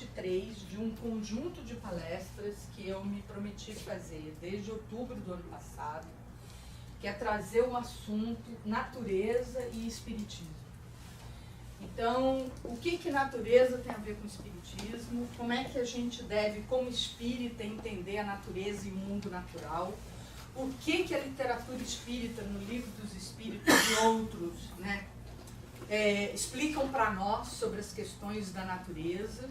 parte 3 de um conjunto de palestras que eu me prometi fazer desde outubro do ano passado, que é trazer o assunto natureza e espiritismo. Então, o que natureza tem a ver com espiritismo? Como é que a gente deve, como espírita, entender a natureza e o mundo natural? O que a literatura espírita, no Livro dos Espíritos e outros, né, explicam para nós sobre as questões da natureza,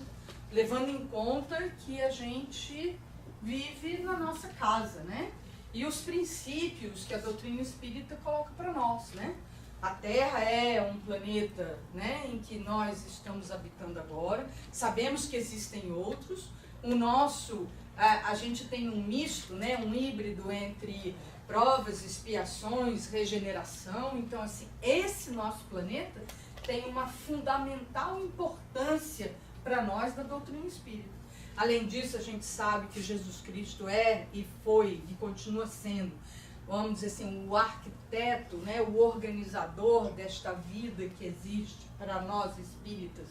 levando em conta que a gente vive na nossa casa, né? E os princípios que a doutrina espírita coloca para nós, né? A Terra é um planeta, né, em que nós estamos habitando agora, sabemos que existem outros, o nosso... A gente tem um misto, né, um híbrido entre provas, expiações, regeneração. Então, assim, esse nosso planeta tem uma fundamental importância para nós da doutrina espírita. Além disso, a gente sabe que Jesus Cristo é e foi e continua sendo, vamos dizer assim, o arquiteto, né, o organizador desta vida que existe para nós espíritas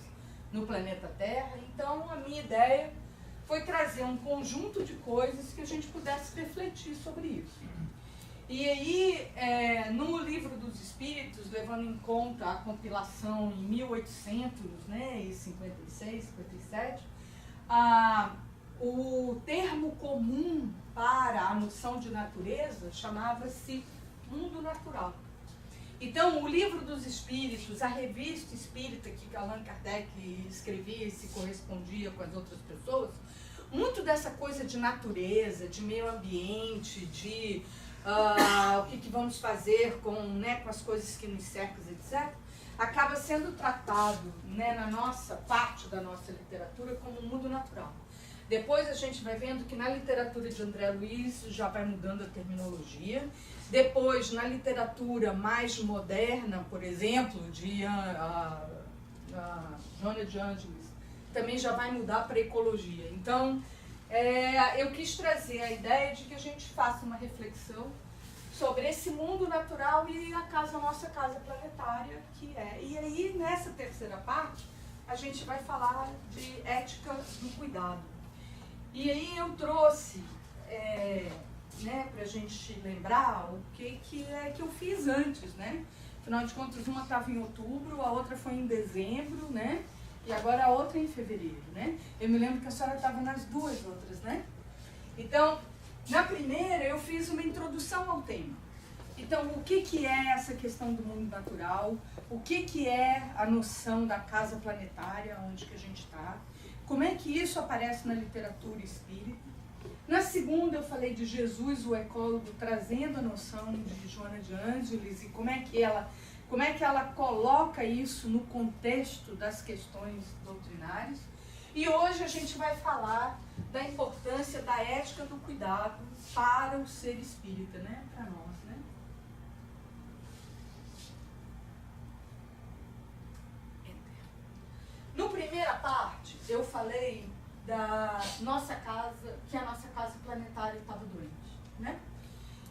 no planeta Terra. Então, a minha ideia foi trazer um conjunto de coisas que a gente pudesse refletir sobre isso. E aí, no Livro dos Espíritos, levando em conta a compilação em 1856, 57, o termo comum para a noção de natureza chamava-se mundo natural. Então, o Livro dos Espíritos, a revista espírita que Allan Kardec escrevia e se correspondia com as outras pessoas, muito dessa coisa de natureza, de meio ambiente, de o que vamos fazer com, né, com as coisas que nos cercam, etc., acaba sendo tratado, né, na nossa parte da nossa literatura como mundo natural. Depois a gente vai vendo que na literatura de André Luiz já vai mudando a terminologia. Depois, na literatura mais moderna, por exemplo, de Joana de Ângeles, também já vai mudar para ecologia. Então, eu quis trazer a ideia de que a gente faça uma reflexão sobre esse mundo natural e a nossa casa planetária, que é. E aí, nessa terceira parte, a gente vai falar de ética do cuidado. E aí eu trouxe, né, para a gente lembrar o que eu fiz antes, né? Afinal de contas, uma estava em outubro, a outra foi em dezembro, né? E agora a outra em fevereiro, né? Eu me lembro que a senhora estava nas duas outras, né? Então, na primeira eu fiz uma introdução ao tema. Então, o que é essa questão do mundo natural? O que é a noção da casa planetária, onde que a gente está? Como é que isso aparece na literatura espírita? Na segunda eu falei de Jesus, o ecólogo, trazendo a noção de Joana de Ângeles e como é que ela coloca isso no contexto das questões doutrinárias. E hoje a gente vai falar da importância da ética do cuidado para o ser espírita, né? Para nós, né? No primeira parte, eu falei da nossa casa, que a nossa casa planetária estava doente, né?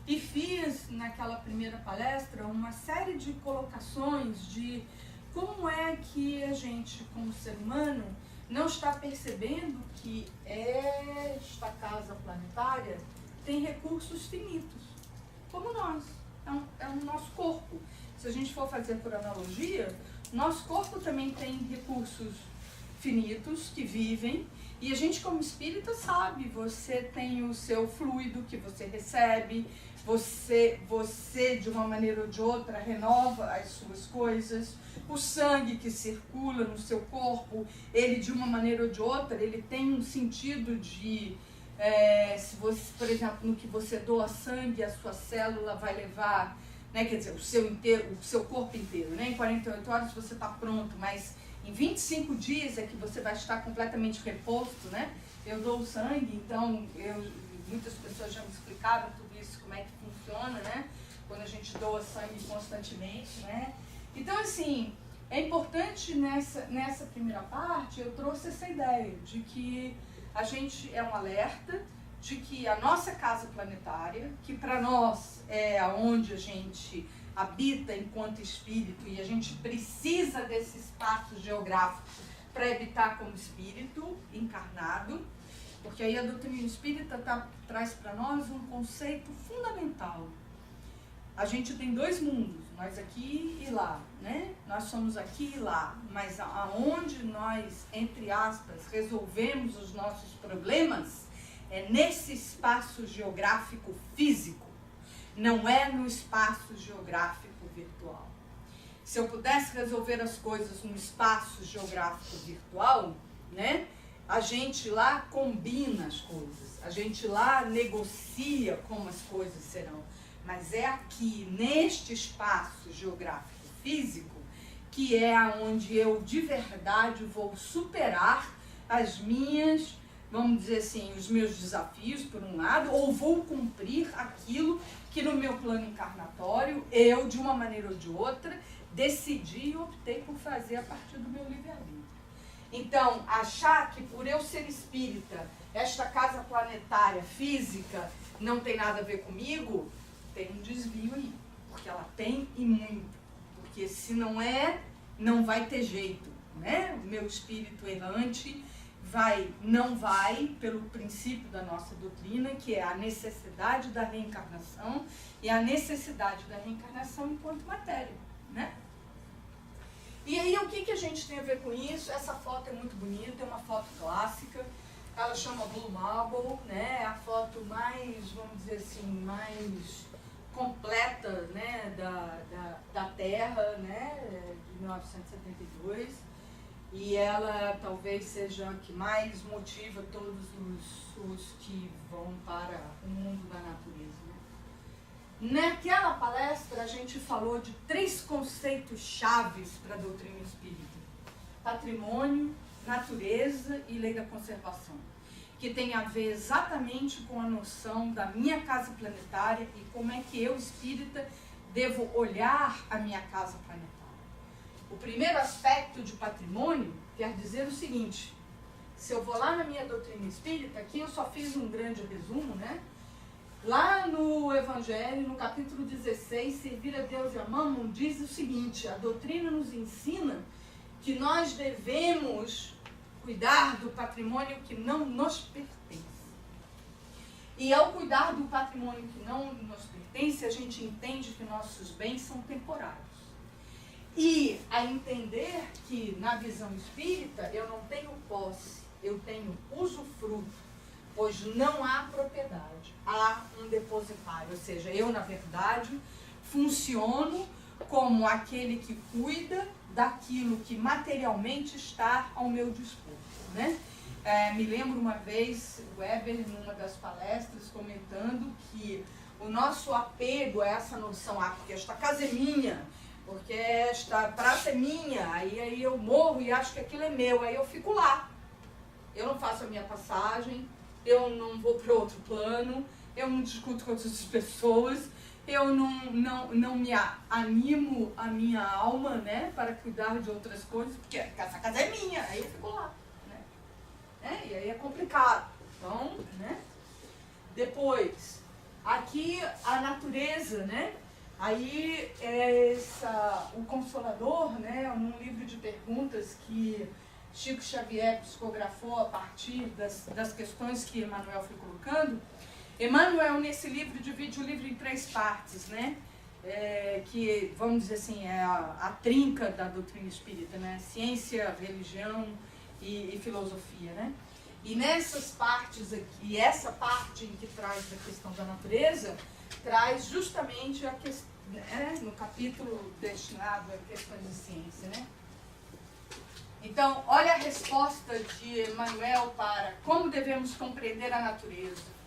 E fiz, naquela primeira palestra, uma série de colocações de como é que a gente, como ser humano, não está percebendo que esta casa planetária tem recursos finitos, como nós, é o nosso corpo. Se a gente for fazer por analogia, nosso corpo também tem recursos finitos que vivem, e a gente como espírita sabe, você tem o seu fluido que você recebe, você de uma maneira ou de outra renova as suas coisas, o sangue que circula no seu corpo, ele de uma maneira ou de outra, ele tem um sentido de, se você, por exemplo, no que você doa sangue, a sua célula vai levar, né, quer dizer, o seu corpo inteiro, né, em 48 horas você está pronto, mas em 25 dias é que você vai estar completamente reposto, né? Eu dou sangue, então muitas pessoas já me explicaram tudo isso, como é que funciona, né? Quando a gente doa sangue constantemente, né? Então, assim, é importante nessa primeira parte, eu trouxe essa ideia de que a gente é um alerta, de que a nossa casa planetária, que para nós é onde a gente habita enquanto espírito, e a gente precisa desse espaço geográfico para habitar como espírito encarnado, porque aí a doutrina espírita traz para nós um conceito fundamental. A gente tem dois mundos, nós aqui e lá, né? Nós somos aqui e lá, mas aonde nós, entre aspas, resolvemos os nossos problemas é nesse espaço geográfico físico, não é no espaço geográfico virtual. Se eu pudesse resolver as coisas no espaço geográfico virtual, né? A gente lá combina as coisas, a gente lá negocia como as coisas serão. Mas é aqui, neste espaço geográfico físico, que é onde eu de verdade vou superar as minhas, vamos dizer assim, os meus desafios, por um lado, ou vou cumprir aquilo que no meu plano encarnatório, eu, de uma maneira ou de outra, decidi e optei por fazer a partir do meu livre-arbítrio. Então, achar que por eu ser espírita, esta casa planetária física não tem nada a ver comigo, tem um desvio aí, porque ela tem e muito, porque se não é, não vai ter jeito, né? O meu espírito errante não vai pelo princípio da nossa doutrina, que é a necessidade da reencarnação e a necessidade da reencarnação enquanto matéria, né? E aí, o que a gente tem a ver com isso? Essa foto é muito bonita, é uma foto clássica, ela chama Blue Marble, né? É a foto mais, vamos dizer assim, mais completa, né, da Terra, né, de 1972, e ela talvez seja a que mais motiva todos os que vão para o mundo da natureza. Naquela palestra a gente falou de 3 conceitos chaves para a doutrina espírita: patrimônio, natureza e lei da conservação, que tem a ver exatamente com a noção da minha casa planetária e como é que eu, espírita, devo olhar a minha casa planetária. O primeiro aspecto de patrimônio quer dizer o seguinte: se eu vou lá na minha doutrina espírita, aqui eu só fiz um grande resumo, né? Lá no Evangelho, no capítulo 16, Servir a Deus e a Mamon, diz o seguinte: a doutrina nos ensina que nós devemos cuidar do patrimônio que não nos pertence. E ao cuidar do patrimônio que não nos pertence, a gente entende que nossos bens são temporários. E a entender que na visão espírita eu não tenho posse, eu tenho usufruto, pois não há propriedade, há um depositário. Ou seja, eu na verdade funciono como aquele que cuida daquilo que materialmente está ao meu dispor, né? Me lembro uma vez, o Weber, numa das palestras, comentando que o nosso apego a essa noção, porque esta casa é minha, porque esta praça é minha, aí eu morro e acho que aquilo é meu, aí eu fico lá. Eu não faço a minha passagem, eu não vou para outro plano, eu não discuto com outras pessoas, eu não me animo a minha alma, né, para cuidar de outras coisas, porque essa casa é minha, aí eu fico lá, né? E aí é complicado. Então, né? Depois, aqui a natureza, né? Aí o Consolador, né, num livro de perguntas que Chico Xavier psicografou a partir das questões que Emmanuel foi colocando. Emmanuel, nesse livro, divide o livro em 3 partes, né? Que, vamos dizer assim, é a trinca da doutrina espírita, né? Ciência, religião e filosofia, né? E nessas partes aqui, essa parte em que traz a questão da natureza, traz justamente a questão, no capítulo destinado a questões de ciência, né? Então, olha a resposta de Emmanuel para como devemos compreender a natureza.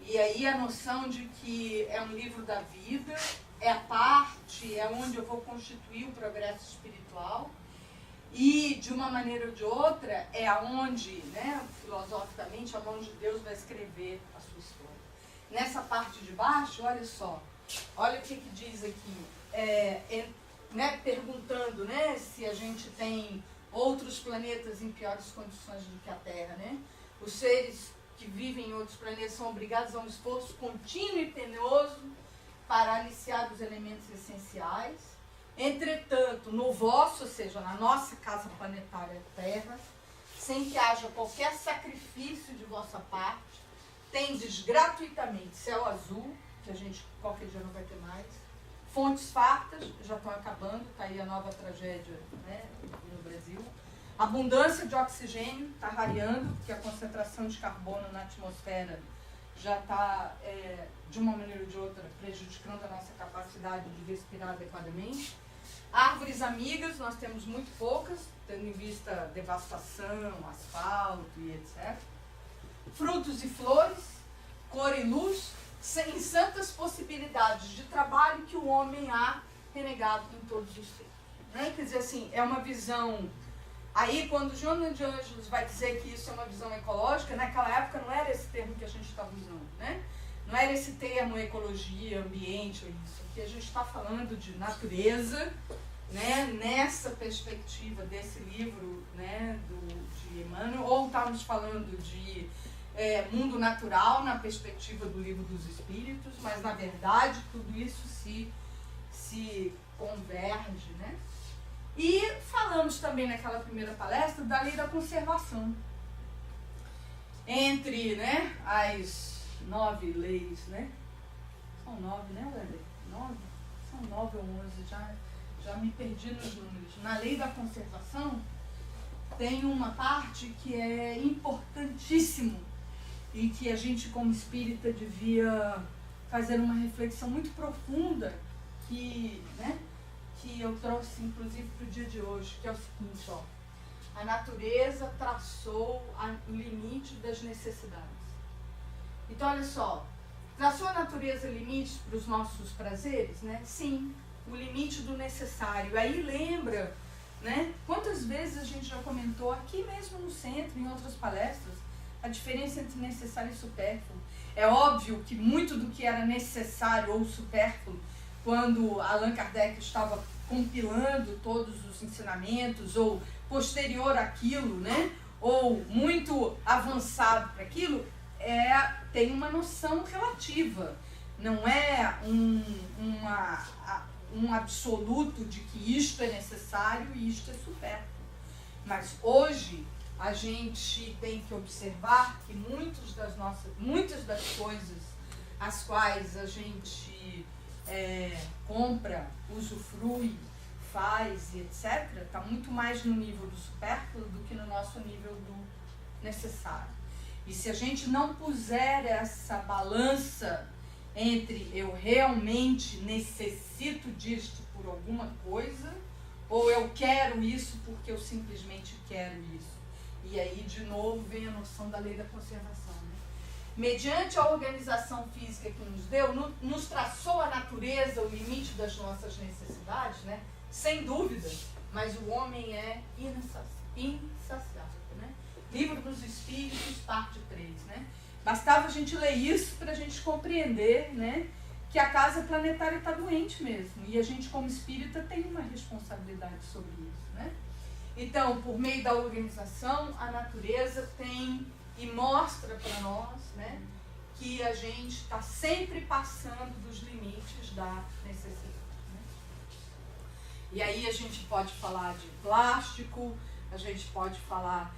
E aí a noção de que é um livro da vida, é a parte, é onde eu vou constituir o progresso espiritual. E, de uma maneira ou de outra, é aonde, né, filosoficamente, aonde Deus vai escrever a sua história. Nessa parte de baixo, olha só, olha o que diz aqui, né, perguntando, né, se a gente tem outros planetas em piores condições do que a Terra, né? Os seres que vivem em outros planetas são obrigados a um esforço contínuo e penoso para aliciar os elementos essenciais, Entretanto, no vosso, ou seja, na nossa casa planetária Terra, sem que haja qualquer sacrifício de vossa parte, tendes gratuitamente céu azul, que a gente qualquer dia não vai ter mais, fontes fartas, já estão acabando, está aí a nova tragédia, né, no Brasil, abundância de oxigênio, está rareando, porque a concentração de carbono na atmosfera já está, de uma maneira ou de outra, prejudicando a nossa capacidade de respirar adequadamente. Árvores amigas, nós temos muito poucas, tendo em vista devastação, asfalto e etc. Frutos e flores, cor e luz, sem santas possibilidades de trabalho que o homem há renegado em todos os tempos. Né? Quer dizer assim, é uma visão... Aí, quando Joana de Ângeles vai dizer que isso é uma visão ecológica, naquela época não era esse termo que a gente estava usando, né? Não era esse termo ecologia, ambiente ou isso. Aqui a gente está falando de natureza, né? Nessa perspectiva desse livro, né? De Emmanuel, ou estávamos falando de mundo natural na perspectiva do Livro dos Espíritos, mas na verdade tudo isso se converge, né? E falamos também naquela primeira palestra da lei da conservação. Entre, né, as 9 leis, né? São 9, né, Weber? 9? São 9 ou 11, já me perdi nos números. Na lei da conservação tem uma parte que é importantíssimo e que a gente como espírita devia fazer uma reflexão muito profunda que, né, que eu trouxe inclusive para o dia de hoje, que é o seguinte, ó, a natureza traçou o limite das necessidades. Então olha só, traçou a natureza limites para os nossos prazeres, né? Sim, o limite do necessário. Aí lembra, né? Quantas vezes a gente já comentou aqui mesmo no centro, em outras palestras, a diferença entre necessário e supérfluo. É óbvio que muito do que era necessário ou supérfluo, quando Allan Kardec estava compilando todos os ensinamentos, ou posterior àquilo, né? Ou muito avançado para aquilo, tem uma noção relativa. Não é um absoluto de que isto é necessário e isto é supérfluo. Mas hoje a gente tem que observar que muitas das coisas as quais a gente compra, usufrui, faz e etc., está muito mais no nível do supérfluo do que no nosso nível do necessário. E se a gente não puser essa balança entre eu realmente necessito disto por alguma coisa, ou eu quero isso porque eu simplesmente quero isso. E aí, de novo, vem a noção da lei da conservação. Né? Mediante a organização física que nos deu, nos traçou a natureza, o limite das nossas necessidades, né? Sem dúvida, mas o homem é insaciável. Né? Livro dos Espíritos, parte 3. Né? Bastava a gente ler isso para a gente compreender, né, que a casa planetária está doente mesmo. E a gente, como espírita, tem uma responsabilidade sobre isso. Né? Então, por meio da organização, a natureza tem e mostra para nós, né, que a gente está sempre passando dos limites da necessidade. Né? E aí a gente pode falar de plástico, a gente pode falar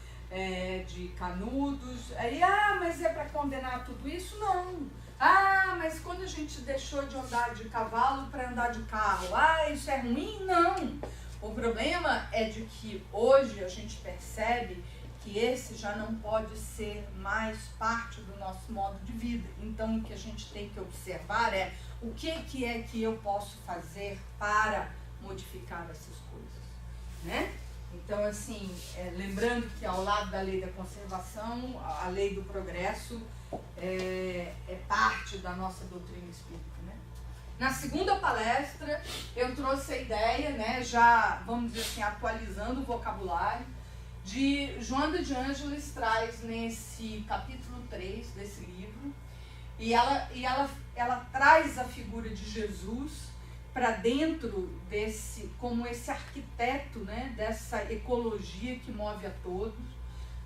de canudos. Aí, mas é para condenar tudo isso? Não. Mas quando a gente deixou de andar de cavalo para andar de carro, isso é ruim? Não. O problema é de que hoje a gente percebe que esse já não pode ser mais parte do nosso modo de vida. Então, o que a gente tem que observar é o que é que eu posso fazer para modificar essas coisas, né? Então, assim, lembrando que ao lado da lei da conservação, a lei do progresso é parte da nossa doutrina espírita, né? Na segunda palestra, eu trouxe a ideia, né, já, vamos dizer assim, atualizando o vocabulário, de Joana de Ângeles traz nesse capítulo 3 desse livro, e ela traz a figura de Jesus para dentro desse, como esse arquiteto, né, dessa ecologia que move a todos,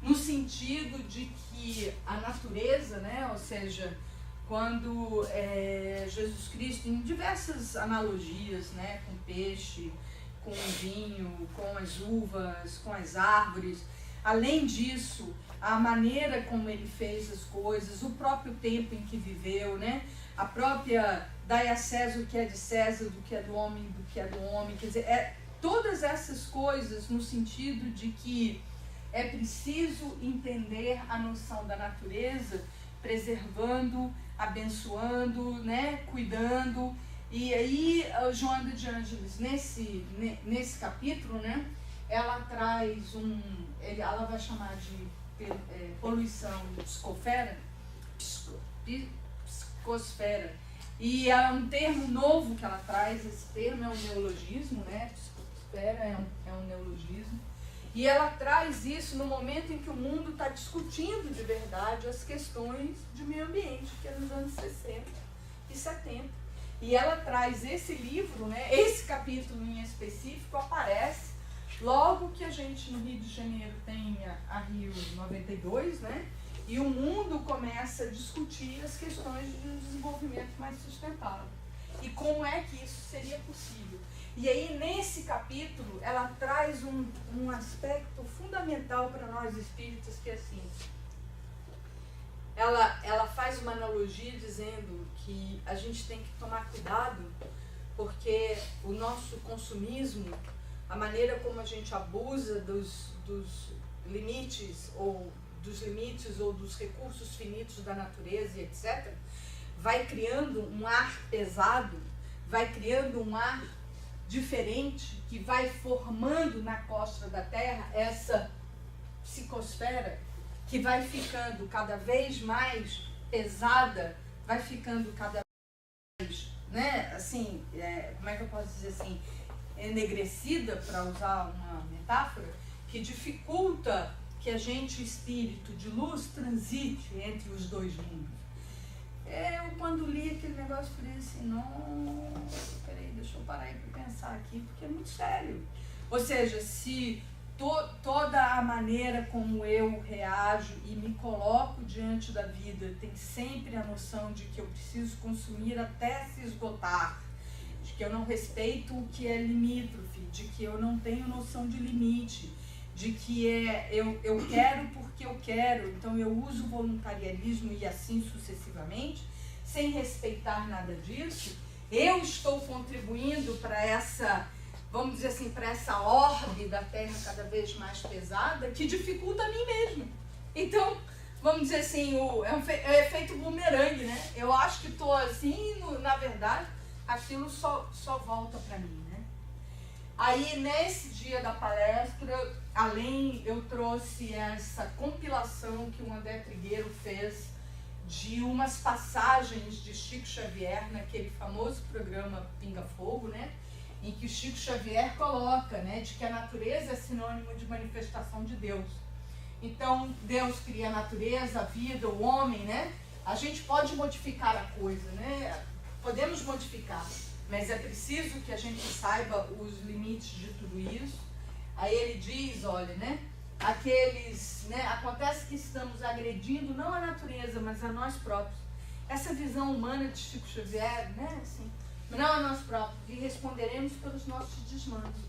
no sentido de que a natureza, né, ou seja, quando Jesus Cristo, em diversas analogias, né, com peixe, com o vinho, com as uvas, com as árvores, além disso, a maneira como ele fez as coisas, o próprio tempo em que viveu, né, a própria dai a César o que é de César, do que é do homem, quer dizer, todas essas coisas no sentido de que é preciso entender a noção da natureza, preservando, abençoando, né, cuidando. E aí, Joana de Ângeles, nesse capítulo, né, ela traz ela vai chamar de poluição psicosfera, e é um termo novo que ela traz. Esse termo é um neologismo, né, psicosfera é um neologismo. E ela traz isso no momento em que o mundo está discutindo de verdade as questões de meio ambiente, que é nos anos 60 e 70. E ela traz esse livro, né, esse capítulo em específico, aparece logo que a gente no Rio de Janeiro tem a Rio 92, né, e o mundo começa a discutir as questões de desenvolvimento mais sustentável. E como é que isso seria possível? E aí, nesse capítulo, ela traz um aspecto fundamental para nós espíritas, que é assim, ela faz uma analogia dizendo que a gente tem que tomar cuidado, porque o nosso consumismo, a maneira como a gente abusa dos limites ou dos recursos finitos da natureza e etc., vai criando um ar pesado, vai criando um ar diferente, que vai formando na costa da Terra essa psicosfera que vai ficando cada vez mais pesada, vai ficando cada vez, né, assim, como é que eu posso dizer assim, enegrecida, para usar uma metáfora, que dificulta que a gente, espírito de luz, transite entre os dois mundos. Eu, quando li aquele negócio, falei assim, não, peraí, deixa eu parar aí para pensar aqui, porque é muito sério. Ou seja, se toda a maneira como eu reajo e me coloco diante da vida tem sempre a noção de que eu preciso consumir até se esgotar, de que eu não respeito o que é limítrofe, de que eu não tenho noção de limite, de que eu quero porque eu quero, então eu uso o voluntariarismo e assim sucessivamente, sem respeitar nada disso, eu estou contribuindo para essa, vamos dizer assim, para essa orbe da Terra cada vez mais pesada, que dificulta a mim mesmo. Então, vamos dizer assim, é um efeito bumerangue, né? Eu acho que estou assim, na verdade, aquilo só volta para mim, né? Aí, nesse dia da palestra, eu trouxe essa compilação que o André Trigueiro fez de umas passagens de Chico Xavier, naquele famoso programa Pinga Fogo, né? Em que o Chico Xavier coloca, né, de que a natureza é sinônimo de manifestação de Deus. Então, Deus cria a natureza, a vida, o homem, né? A gente pode modificar a coisa, né? Podemos modificar, mas é preciso que a gente saiba os limites de tudo isso. Aí ele diz, olha, né? Acontece que estamos agredindo não a natureza, mas a nós próprios. Essa visão humana de Chico Xavier, né? Assim, não a nós próprios, e responderemos pelos nossos desmandos.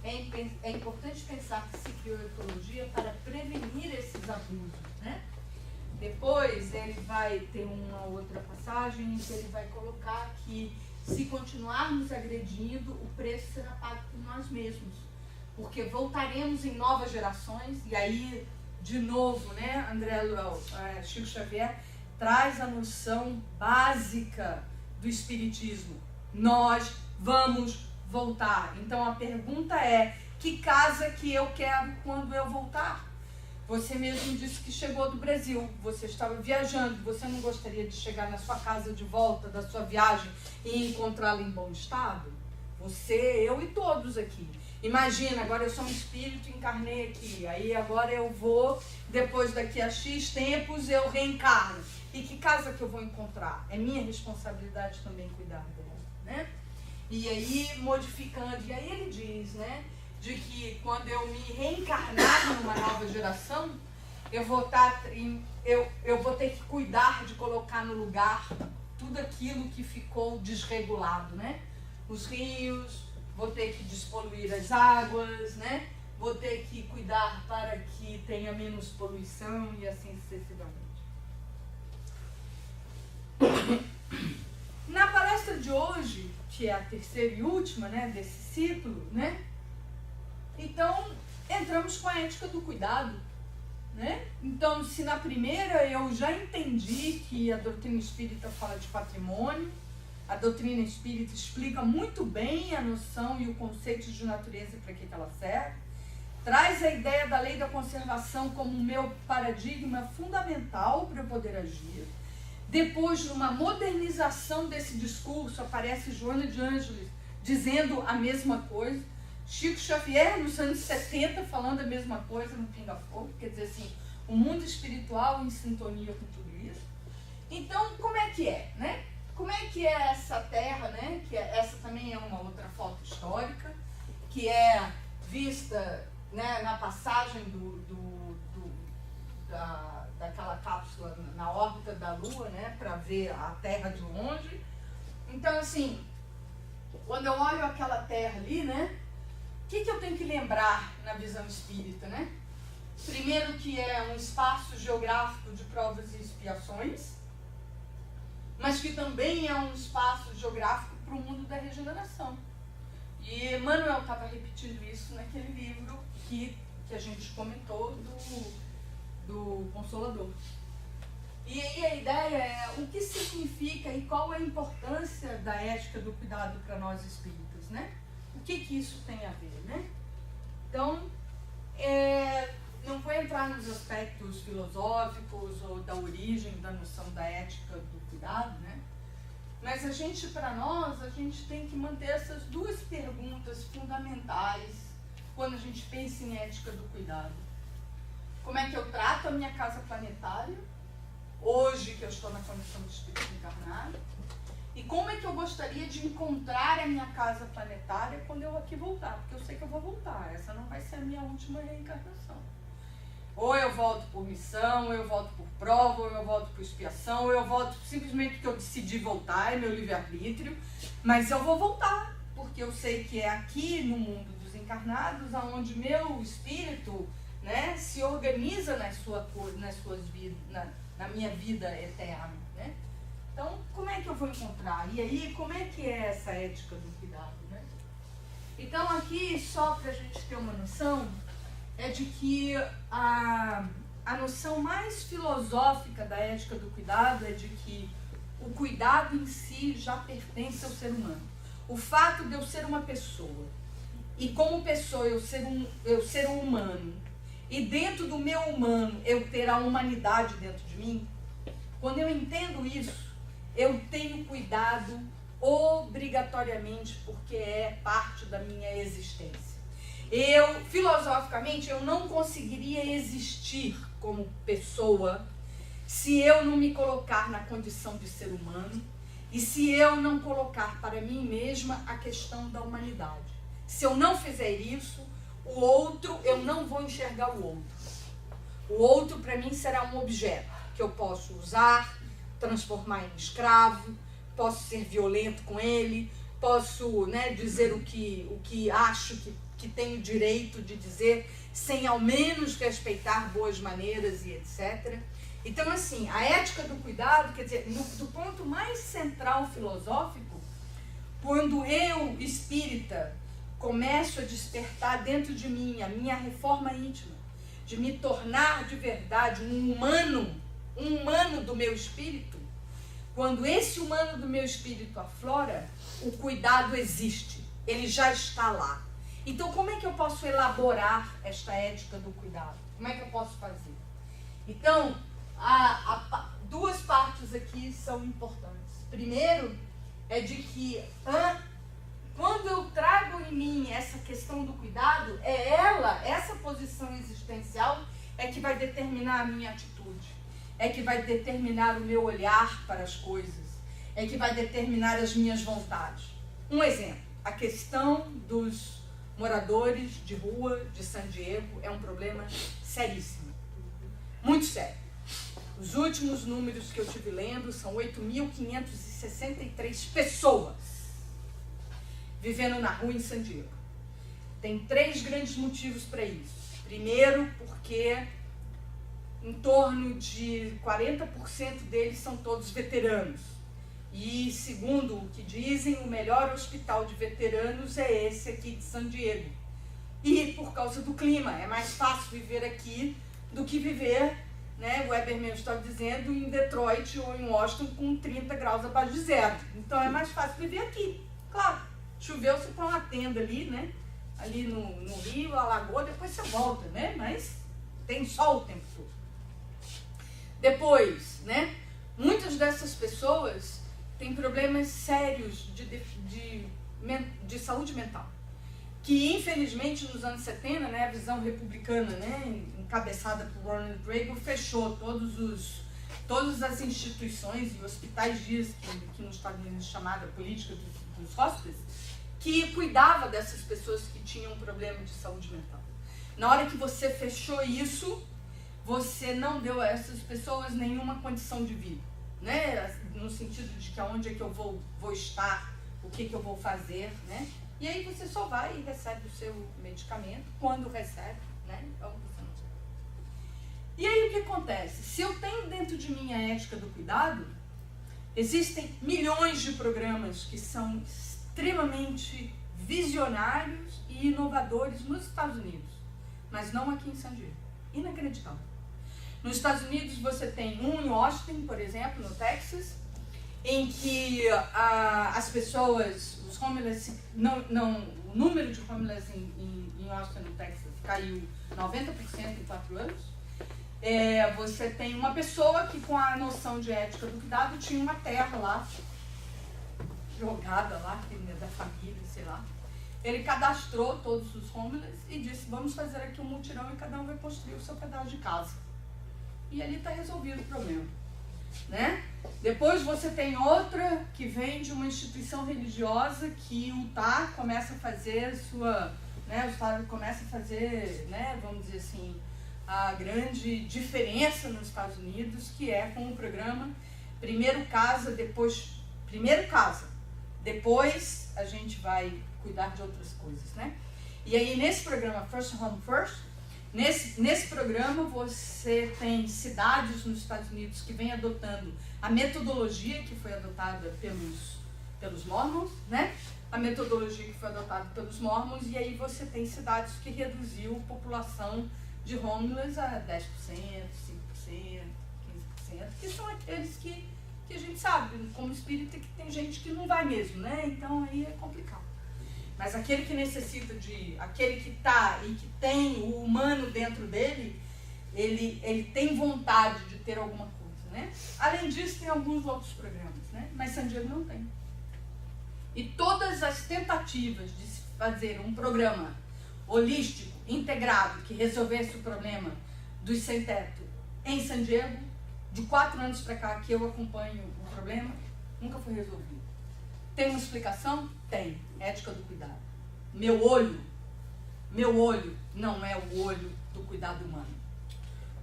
É importante pensar que se criou a ecologia para prevenir esses abusos, né? Depois ele vai ter uma outra passagem em que ele vai colocar que se continuarmos agredindo, o preço será pago por nós mesmos, porque voltaremos em novas gerações. E aí, de novo, né, Chico Xavier traz a noção básica do espiritismo. Nós vamos voltar. Então a pergunta é, que casa que eu quero quando eu voltar? Você mesmo disse que chegou do Brasil, você estava viajando, você não gostaria de chegar na sua casa de volta da sua viagem e encontrá-la em bom estado? Você, eu e todos aqui. Imagina, agora eu sou um espírito, encarnei aqui, aí agora eu vou, depois daqui a X tempos eu reencarno. E que casa que eu vou encontrar? É minha responsabilidade também cuidar dela, né? E aí, modificando, e aí ele diz, né, de que quando eu me reencarnar numa nova geração, eu vou ter que cuidar de colocar no lugar tudo aquilo que ficou desregulado, né? Os rios, vou ter que despoluir as águas, né? Vou ter que cuidar para que tenha menos poluição e assim sucessivamente. Na palestra de hoje, que é a terceira e última, né, desse ciclo, né? Então, entramos com a ética do cuidado, né? Então, se na primeira eu já entendi que a doutrina espírita fala de patrimônio, a doutrina espírita explica muito bem a noção e o conceito de natureza e para que ela serve, traz a ideia da lei da conservação como meu paradigma fundamental para eu poder agir. Depois, numa modernização desse discurso, aparece Joana de Ângeles dizendo a mesma coisa, Chico Xavier, nos anos 70, falando a mesma coisa no Pinga Fogo, quer dizer assim, o mundo espiritual em sintonia com tudo isso. Então, como é que é, né? Como é que é essa terra, né? Que essa também é uma outra foto histórica, que é vista, né, na passagem daquela cápsula na órbita da Lua, né, para ver a Terra de longe. Então, assim, quando eu olho aquela Terra ali, né, o que eu tenho que lembrar na visão espírita, né? Primeiro que é um espaço geográfico de provas e expiações, mas que também é um espaço geográfico para o mundo da regeneração. E Emmanuel estava repetindo isso naquele livro que a gente comentou do Consolador. E aí a ideia é o que significa e qual é a importância da ética do cuidado para nós espíritas, né? O que isso tem a ver, né? Então, não vou entrar nos aspectos filosóficos ou da origem da noção da ética do cuidado, né? Mas para nós, a gente tem que manter essas duas perguntas fundamentais quando a gente pensa em ética do cuidado. Como é que eu trato a minha casa planetária, hoje que eu estou na condição de espírito encarnado, e como é que eu gostaria de encontrar a minha casa planetária quando eu aqui voltar, porque eu sei que eu vou voltar, essa não vai ser a minha última reencarnação. Ou eu volto por missão, ou eu volto por prova, ou eu volto por expiação, ou eu volto simplesmente porque eu decidi voltar, é meu livre-arbítrio, mas eu vou voltar, porque eu sei que é aqui no mundo dos encarnados aonde meu espírito, né, se organiza nas suas vidas, na minha vida eterna, né? Então, como é que eu vou encontrar? E aí, como é que é essa ética do cuidado, né? Então, aqui, só para a gente ter uma noção, é de que a noção mais filosófica da ética do cuidado é de que o cuidado em si já pertence ao ser humano. O fato de eu ser uma pessoa, e como pessoa eu ser um humano, e dentro do meu humano eu ter a humanidade dentro de mim, quando eu entendo isso, eu tenho cuidado obrigatoriamente porque é parte da minha existência. Filosoficamente, eu não conseguiria existir como pessoa se eu não me colocar na condição de ser humano e se eu não colocar para mim mesma a questão da humanidade. Se eu não fizer isso, o outro, eu não vou enxergar o outro. O outro, para mim, será um objeto que eu posso usar, transformar em escravo, posso ser violento com ele, posso, né, dizer o que acho que tenho direito de dizer, sem ao menos respeitar boas maneiras e etc. Então, assim, a ética do cuidado, quer dizer, do ponto mais central filosófico, quando eu, espírita, começo a despertar dentro de mim a minha reforma íntima, de me tornar de verdade um humano do meu espírito, quando esse humano do meu espírito aflora, o cuidado existe, ele já está lá. Então, como é que eu posso elaborar esta ética do cuidado? Como é que eu posso fazer? Então, duas partes aqui são importantes. Primeiro, é de que quando eu trago em mim essa questão do cuidado, essa posição existencial é que vai determinar a minha atitude, é que vai determinar o meu olhar para as coisas, é que vai determinar as minhas vontades. Um exemplo, a questão dos moradores de rua de San Diego é um problema seríssimo. muito sério. Os últimos números que eu tive lendo são 8.563 pessoas vivendo na rua em San Diego. Tem 3 grandes motivos para isso. Primeiro, porque em torno de 40% deles são todos veteranos. E segundo o que dizem, o melhor hospital de veteranos é esse aqui de San Diego. E por causa do clima, é mais fácil viver aqui do que viver, né, o Weber mesmo está dizendo, em Detroit ou em Washington com 30 graus abaixo de zero. Então é mais fácil viver aqui. Claro, choveu, você põe uma tenda ali, né? Ali no rio, alagou, depois você volta, né? Mas tem sol o tempo todo. Depois, né? Muitas dessas pessoas têm problemas sérios de saúde mental. Que, infelizmente, nos anos 70, né, a visão republicana, né, encabeçada por Ronald Reagan, fechou todas as instituições e hospitais dias que nos Estados Unidos chamada política dos hospices, que cuidava dessas pessoas que tinham problema de saúde mental. Na hora que você fechou isso, você não deu a essas pessoas nenhuma condição de vida, né? No sentido de que aonde é que eu vou estar, o que eu vou fazer, né? E aí você só vai e recebe o seu medicamento, quando recebe, né? Então você não sabe. E aí o que acontece? Se eu tenho dentro de mim a ética do cuidado, existem milhões de programas que são extremamente visionários e inovadores nos Estados Unidos, mas não aqui em San Diego. Inacreditável. Nos Estados Unidos você tem um em Austin, por exemplo, no Texas, em que as pessoas, os homeless, o número de homeless em Austin, no Texas, caiu 90% em 4 anos. Você tem uma pessoa que, com a noção de ética do cuidado, tinha uma terra lá, jogada lá, da família, sei lá. Ele cadastrou todos os homeless e disse, vamos fazer aqui um mutirão e cada um vai construir o seu pedaço de casa. E ali está resolvido o problema, né? Depois você tem outra que vem de uma instituição religiosa que o Utah começa a fazer o Estado começa a fazer, né, vamos dizer assim, a grande diferença nos Estados Unidos, que é com o programa Primeiro casa, depois a gente vai cuidar de outras coisas, né? E aí nesse programa First Home First, nesse programa você tem cidades nos Estados Unidos que vêm adotando a metodologia que foi adotada pelos Mormons, né? A metodologia que foi adotada pelos Mormons, e aí você tem cidades que reduziu a população de homeless a 10%, 5%, 15%, que são aqueles que a gente sabe, como espírita, que tem gente que não vai mesmo, né? Então aí é complicado. Mas aquele que necessita aquele que está e que tem o humano dentro dele, ele tem vontade de ter alguma coisa, né? Além disso, tem alguns outros programas, né? Mas San Diego não tem. E todas as tentativas de se fazer um programa holístico, integrado, que resolvesse o problema dos sem-teto em San Diego, de 4 anos para cá que eu acompanho o problema, nunca foi resolvido. Tem uma explicação? Tem. Ética do cuidado. Meu olho não é o olho do cuidado humano.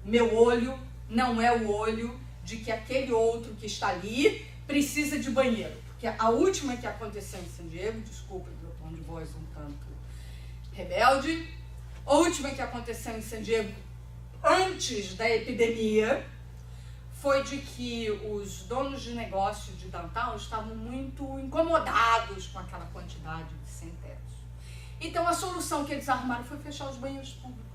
Meu olho não é o olho de que aquele outro que está ali precisa de banheiro. Porque a última que aconteceu em San Diego, desculpa meu tom de voz um tanto rebelde, a última que aconteceu em San Diego antes da epidemia foi de que os donos de negócio de downtown estavam muito incomodados com aquela quantidade de sem-tetos. Então a solução que eles arrumaram foi fechar os banheiros públicos.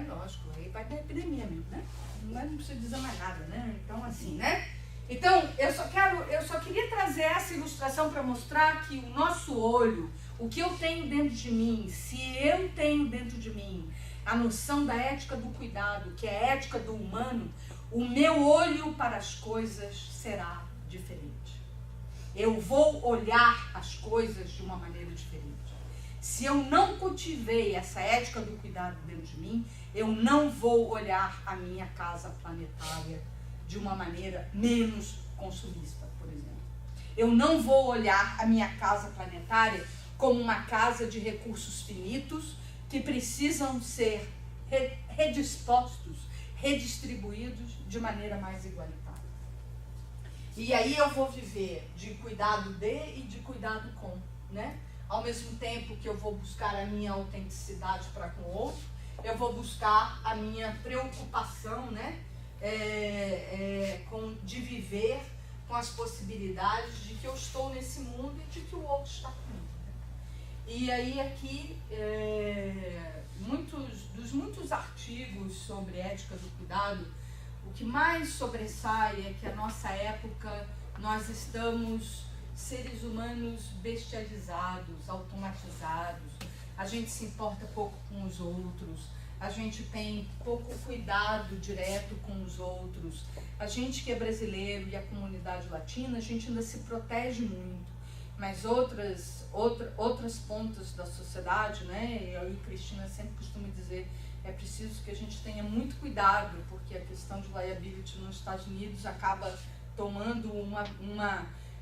Lógico, aí vai ter epidemia mesmo, né? Não precisa dizer mais nada, né? Então assim, né? Então eu só queria trazer essa ilustração para mostrar que o nosso olho, o que eu tenho dentro de mim, se eu tenho dentro de mim a noção da ética do cuidado, que é a ética do humano, o meu olho para as coisas será diferente. Eu vou olhar as coisas de uma maneira diferente. Se eu não cultivei essa ética do cuidado dentro de mim, eu não vou olhar a minha casa planetária de uma maneira menos consumista, por exemplo. Eu não vou olhar a minha casa planetária como uma casa de recursos finitos que precisam ser redispostos, redistribuídos de maneira mais igualitária. E aí eu vou viver de cuidado de e de cuidado com, né? Ao mesmo tempo que eu vou buscar a minha autenticidade para com o outro, eu vou buscar a minha preocupação, né? De viver com as possibilidades de que eu estou nesse mundo e de que o outro está comigo. Né? E aí aqui, muitos artigos sobre ética do cuidado, o que mais sobressai é que a nossa época, nós estamos seres humanos bestializados, automatizados, a gente se importa pouco com os outros, a gente tem pouco cuidado direto com os outros, a gente que é brasileiro e a comunidade latina, a gente ainda se protege muito, mas outras pontas da sociedade, né, eu e Cristina sempre costumam dizer, é preciso que a gente tenha muito cuidado, porque a questão de liability nos Estados Unidos acaba tomando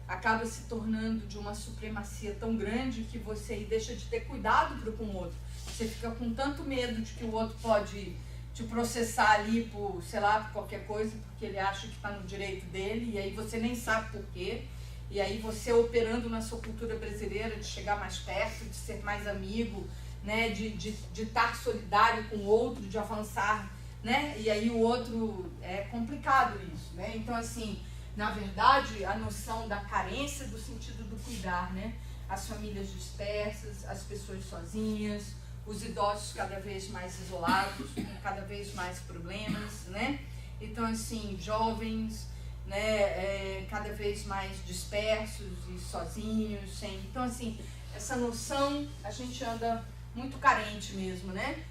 acaba se tornando de uma supremacia tão grande que você deixa de ter cuidado com o outro. Você fica com tanto medo de que o outro pode te processar ali por, sei lá, por qualquer coisa, porque ele acha que está no direito dele, e aí você nem sabe por quê. E aí você operando na sua cultura brasileira de chegar mais perto, de ser mais amigo, né, de estar solidário com o outro, de avançar, né? E aí o outro, é complicado isso, né? Então, assim, na verdade, a noção da carência do sentido do cuidar, né? As famílias dispersas, as pessoas sozinhas, os idosos cada vez mais isolados, com cada vez mais problemas, né? Então, assim, jovens, né, cada vez mais dispersos e sozinhos, sem... Então, assim, essa noção a gente anda muito carente mesmo, né?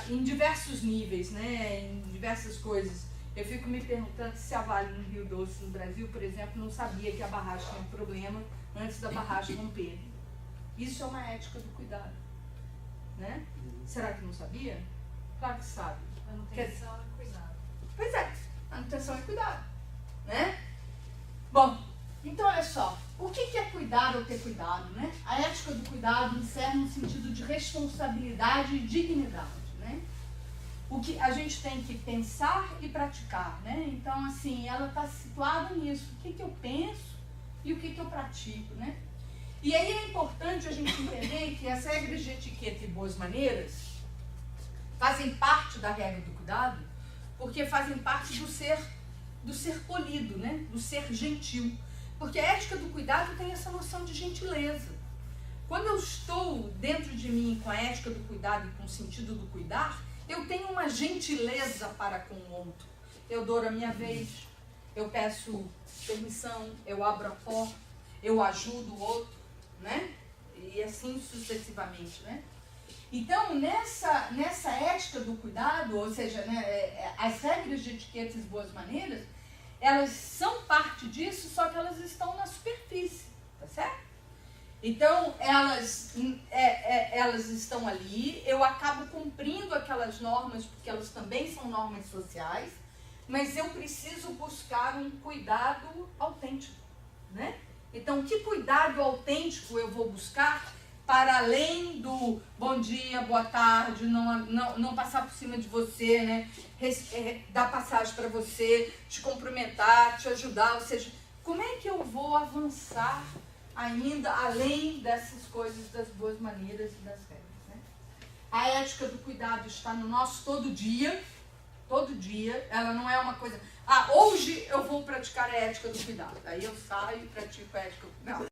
Em diversos níveis, né? Em diversas coisas. Eu fico me perguntando se a Vale no Rio Doce, no Brasil, por exemplo, não sabia que a barragem tinha problema antes da barragem romper. Isso é uma ética do cuidado, né? Será que não sabia? Claro que sabe. Manutenção e cuidado. Pois é, manutenção e cuidado, né? Bom, então olha só, o que é cuidar ou ter cuidado, né? A ética do cuidado insere um sentido de responsabilidade e dignidade, né? O que a gente tem que pensar e praticar, né? Então, assim, ela está situada nisso. O que eu penso e o que eu pratico, né? E aí é importante a gente entender que as regras de etiqueta e boas maneiras fazem parte da regra do cuidado, porque fazem parte do ser polido, né? Do ser gentil. Porque a ética do cuidado tem essa noção de gentileza. Quando eu estou dentro de mim com a ética do cuidado e com o sentido do cuidar, eu tenho uma gentileza para com o outro. Eu dou a minha vez, eu peço permissão, eu abro a porta, eu ajudo o outro, né? E assim sucessivamente, né? Então, nessa ética do cuidado, ou seja, né, as regras de etiqueta e boas maneiras, elas são parte disso, só que elas estão na superfície, tá certo? Então, elas estão ali, eu acabo cumprindo aquelas normas, porque elas também são normas sociais, mas eu preciso buscar um cuidado autêntico, né? Então, que cuidado autêntico eu vou buscar para além do bom dia, boa tarde, não passar por cima de você, né? Dar passagem para você, te cumprimentar, te ajudar, ou seja, como é que eu vou avançar ainda além dessas coisas, das boas maneiras e das regras, né? A ética do cuidado está no nosso todo dia, ela não é uma coisa, hoje eu vou praticar a ética do cuidado, aí eu saio e pratico a ética do cuidado. Não,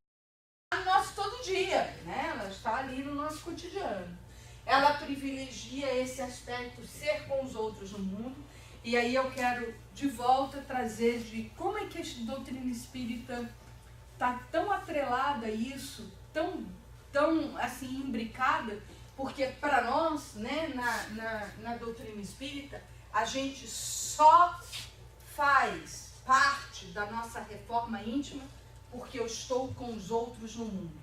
está no nosso todo dia, né? Ela está ali no nosso cotidiano. Ela privilegia esse aspecto, ser com os outros no mundo, e aí eu quero de volta trazer de como é que a doutrina espírita está tão atrelada a isso, tão assim, imbricada, porque para nós, né, na doutrina espírita, a gente só faz parte da nossa reforma íntima porque eu estou com os outros no mundo.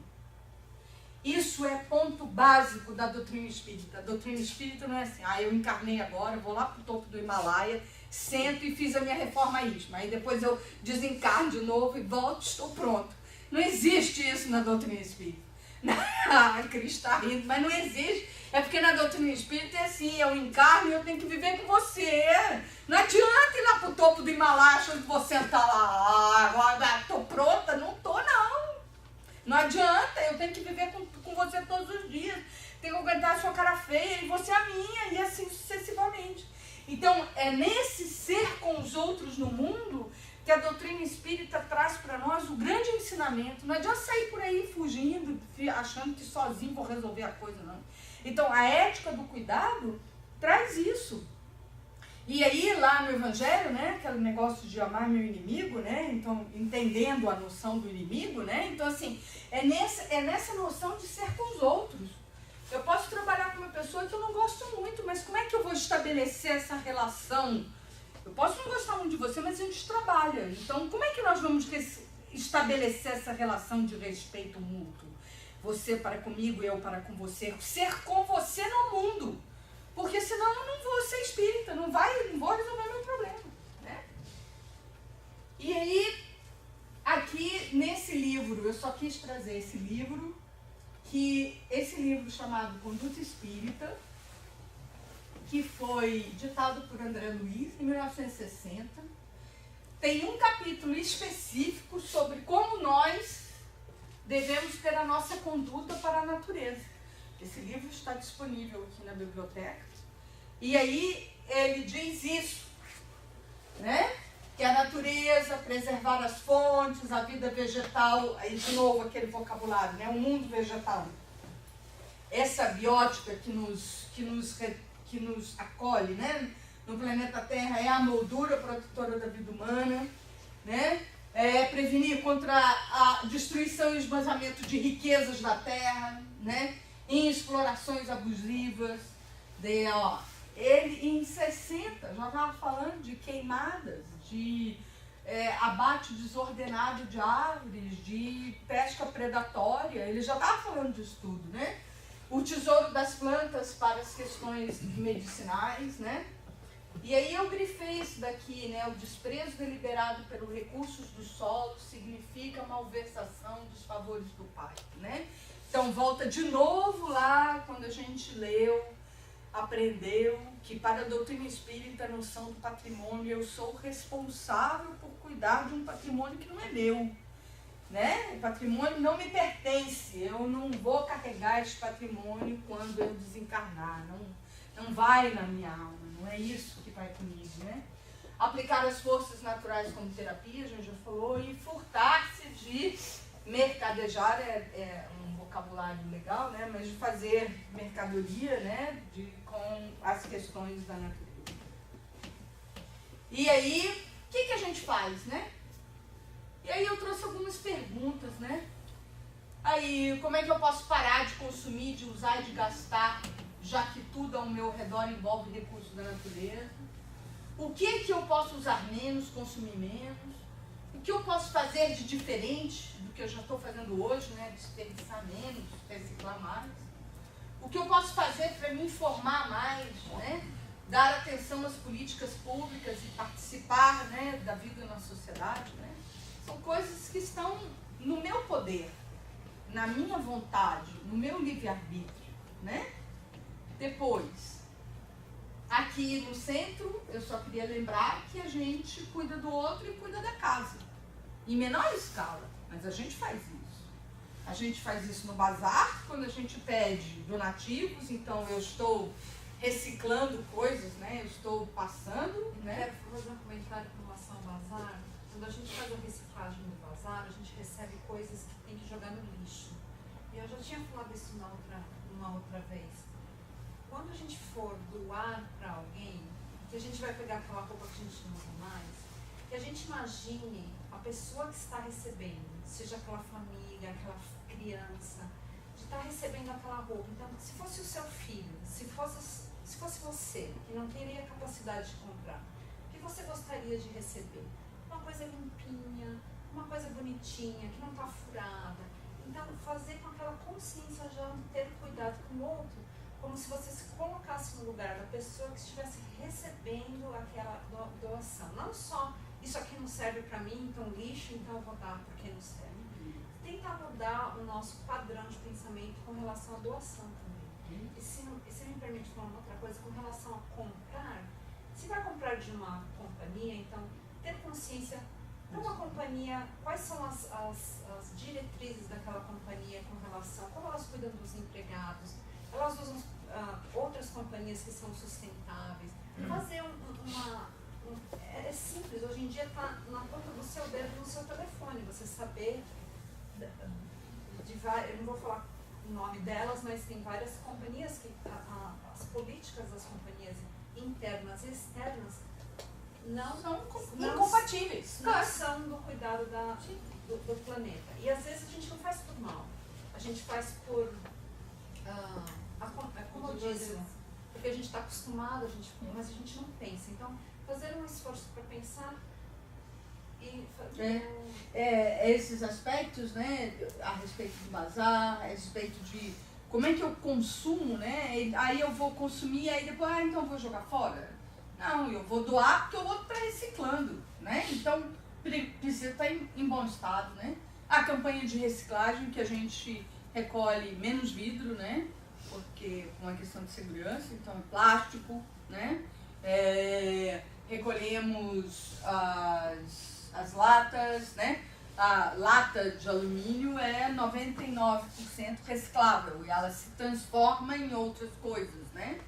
Isso é ponto básico da doutrina espírita. A doutrina espírita não é assim, eu encarnei agora, vou lá para o topo do Himalaia, sento e fiz a minha reforma íntima. Aí depois eu desencarno de novo e volto, estou pronto. Não existe isso na doutrina espírita. A Cris está rindo, mas não existe. É porque na doutrina espírita é assim, eu encarno e eu tenho que viver com você. Não adianta ir lá pro topo do Himalaia achando que vou sentar lá, agora tô pronta, não tô não. Não adianta, eu tenho que viver com você todos os dias. Tenho que aguentar a sua cara feia e você a minha, e assim sucessivamente. Então, é nesse ser com os outros no mundo que a doutrina espírita traz para nós o grande ensinamento. Não adianta sair por aí fugindo, achando que sozinho vou resolver a coisa, não. Então, a ética do cuidado traz isso. E aí, lá no Evangelho, né, aquele negócio de amar meu inimigo, né, então, entendendo a noção do inimigo, né, então, assim, é nessa noção de ser com os outros. Eu posso trabalhar com uma pessoa que eu não gosto muito, mas como é que eu vou estabelecer essa relação? Eu posso não gostar muito de você, mas a gente trabalha. Então, como é que nós vamos estabelecer essa relação de respeito mútuo? Você para comigo, eu para com você. Ser com você no mundo. Porque senão eu não vou ser espírita, não vou resolver meu problema. Né? E aí, aqui nesse livro, eu só quis trazer esse livro, esse livro chamado Conduta Espírita, que foi ditado por André Luiz em 1960, tem um capítulo específico sobre como nós devemos ter a nossa conduta para a natureza. Esse livro está disponível aqui na biblioteca. E aí ele diz isso, né? Que a natureza, preservar as fontes, a vida vegetal, aí de novo aquele vocabulário, né? O mundo vegetal. Essa biótica que nos acolhe, né? No planeta Terra é a moldura protetora da vida humana, né? É prevenir contra a destruição e esvaziamento de riquezas da terra, né? Em explorações abusivas. Ele em 60 já estava falando de queimadas, de abate desordenado de árvores, de pesca predatória. Ele já estava falando disso tudo, né? O tesouro das plantas para as questões medicinais, né? E aí eu grifei isso daqui, né? O desprezo deliberado pelos recursos do solo significa malversação dos favores do Pai, né? Então volta de novo lá, quando a gente leu, aprendeu que para a doutrina espírita a noção do patrimônio, eu sou responsável por cuidar de um patrimônio que não é meu. Né? O patrimônio não me pertence, eu não vou carregar esse patrimônio quando eu desencarnar, não vai na minha alma, não é isso que vai comigo, né? Aplicar as forças naturais como terapia, a gente já falou, e furtar-se de mercadejar, é um vocabulário legal, né? Mas de fazer mercadoria, né? Com as questões da natureza. E aí, o que a gente faz, né? E aí eu trouxe algumas perguntas, né? Aí, como é que eu posso parar de consumir, de usar e de gastar, já que tudo ao meu redor envolve recursos da natureza? O que eu posso usar menos, consumir menos? O que eu posso fazer de diferente do que eu já estou fazendo hoje, né? Desperdiçar menos, reciclar mais? O que eu posso fazer para me informar mais, né? Dar atenção às políticas públicas e participar, né, da vida na sociedade, né? São coisas que estão no meu poder, na minha vontade, no meu livre-arbítrio, né? Depois, aqui no centro, eu só queria lembrar que a gente cuida do outro e cuida da casa. Em menor escala, mas a gente faz isso. A gente faz isso no bazar, quando a gente pede donativos, então eu estou reciclando coisas, né? Eu estou passando, né? Quero fazer um comentário com relação ao bazar. Quando a gente faz a reciclagem do bazar, a gente recebe coisas que tem que jogar no lixo. E eu já tinha falado isso uma outra vez. Quando a gente for doar para alguém, que a gente vai pegar aquela roupa que a gente não usa mais, que a gente imagine a pessoa que está recebendo, seja aquela família, aquela criança, de estar recebendo aquela roupa. Então, se fosse o seu filho, se fosse você, que não teria capacidade de comprar, o que você gostaria de receber? Uma coisa limpinha, uma coisa bonitinha, que não está furada. Então, fazer com aquela consciência já de ter cuidado com o outro, como se você se colocasse no lugar da pessoa que estivesse recebendo aquela doação. Não só, isso aqui não serve para mim, então lixo, então eu vou dar porque não serve. Tentar mudar o nosso padrão de pensamento com relação à doação também. E se me permite falar uma outra coisa com relação a comprar, se vai comprar de uma companhia, então ter consciência de uma companhia, quais são as diretrizes daquela companhia com relação, como elas cuidam dos empregados, elas usam outras companhias que são sustentáveis, fazer é simples, hoje em dia está na ponta do seu dedo, no seu telefone, você saber, eu não vou falar o nome delas, mas tem várias companhias que as políticas das companhias internas e externas não são incompatíveis. Não são do cuidado do planeta. E às vezes a gente não faz por mal, a gente faz por acomodismo, porque a gente está acostumado, mas a gente não pensa. Então, fazer um esforço para pensar e esses aspectos, né, a respeito do bazar, a respeito de como é que eu consumo, né, aí eu vou consumir, aí depois, então eu vou jogar fora. Não, eu vou doar porque o outro está reciclando, né, então precisa estar em bom estado, né. A campanha de reciclagem, que a gente recolhe menos vidro, né, porque com a questão de segurança, então é plástico, né, recolhemos as latas, né? A lata de alumínio é 99% reciclável e ela se transforma em outras coisas, né?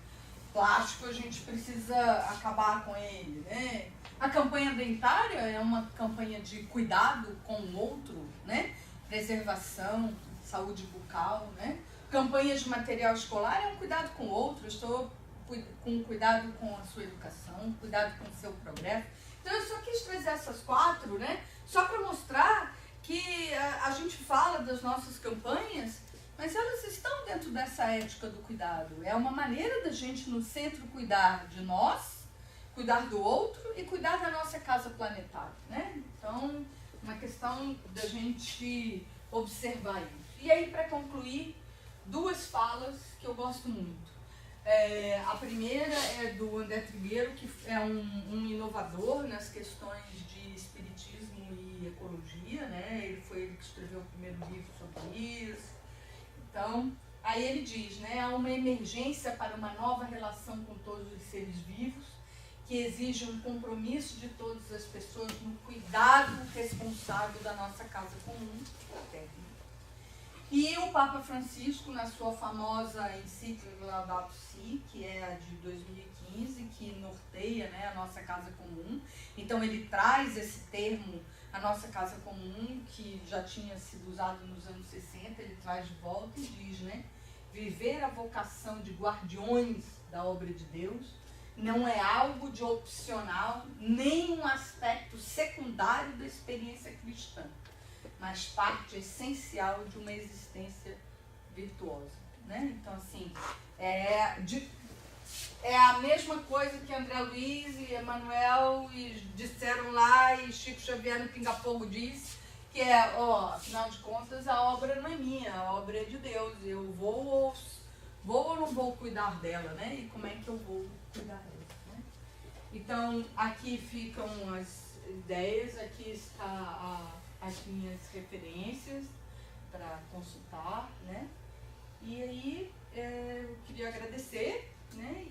Plástico a gente precisa acabar com ele, né? A campanha dentária é uma campanha de cuidado com o outro, né? Preservação, saúde bucal, né? Campanha de material escolar é um cuidado com o outro, eu estou com cuidado com a sua educação, cuidado com o seu progresso. Então eu só quis trazer essas 4, né? Só para mostrar que a gente fala das nossas campanhas, mas elas estão dentro dessa ética do cuidado. É uma maneira da gente no centro cuidar de nós, cuidar do outro e cuidar da nossa casa planetária, né? Então, uma questão da gente observar isso. E aí, para concluir, 2 falas que eu gosto muito. A primeira é do André Trigueiro, que é um inovador nas questões de espiritismo e ecologia, né? Ele foi ele que escreveu o primeiro livro sobre isso. Então, aí ele diz, né? Há uma emergência para uma nova relação com todos os seres vivos, que exige um compromisso de todas as pessoas no cuidado responsável da nossa casa comum, a Terra. E o Papa Francisco, na sua famosa encíclica Laudato Si, que é a de 2015, que norteia, né, a nossa casa comum. Então ele traz esse termo, a nossa casa comum, que já tinha sido usado nos anos 60, ele traz de volta e diz, né, viver a vocação de guardiões da obra de Deus não é algo de opcional, nem um aspecto secundário da experiência cristã, mas parte essencial de uma existência virtuosa, né? Então, assim, é a mesma coisa que André Luiz e Emmanuel disseram lá e Chico Xavier no Pinga Fogo disse, que afinal de contas, a obra não é minha, a obra é de Deus. Eu vou ou não vou cuidar dela, né? E como é que eu vou cuidar dela, né? Então, aqui ficam as ideias, aqui está as minhas referências para consultar, né? E aí eu queria agradecer, né?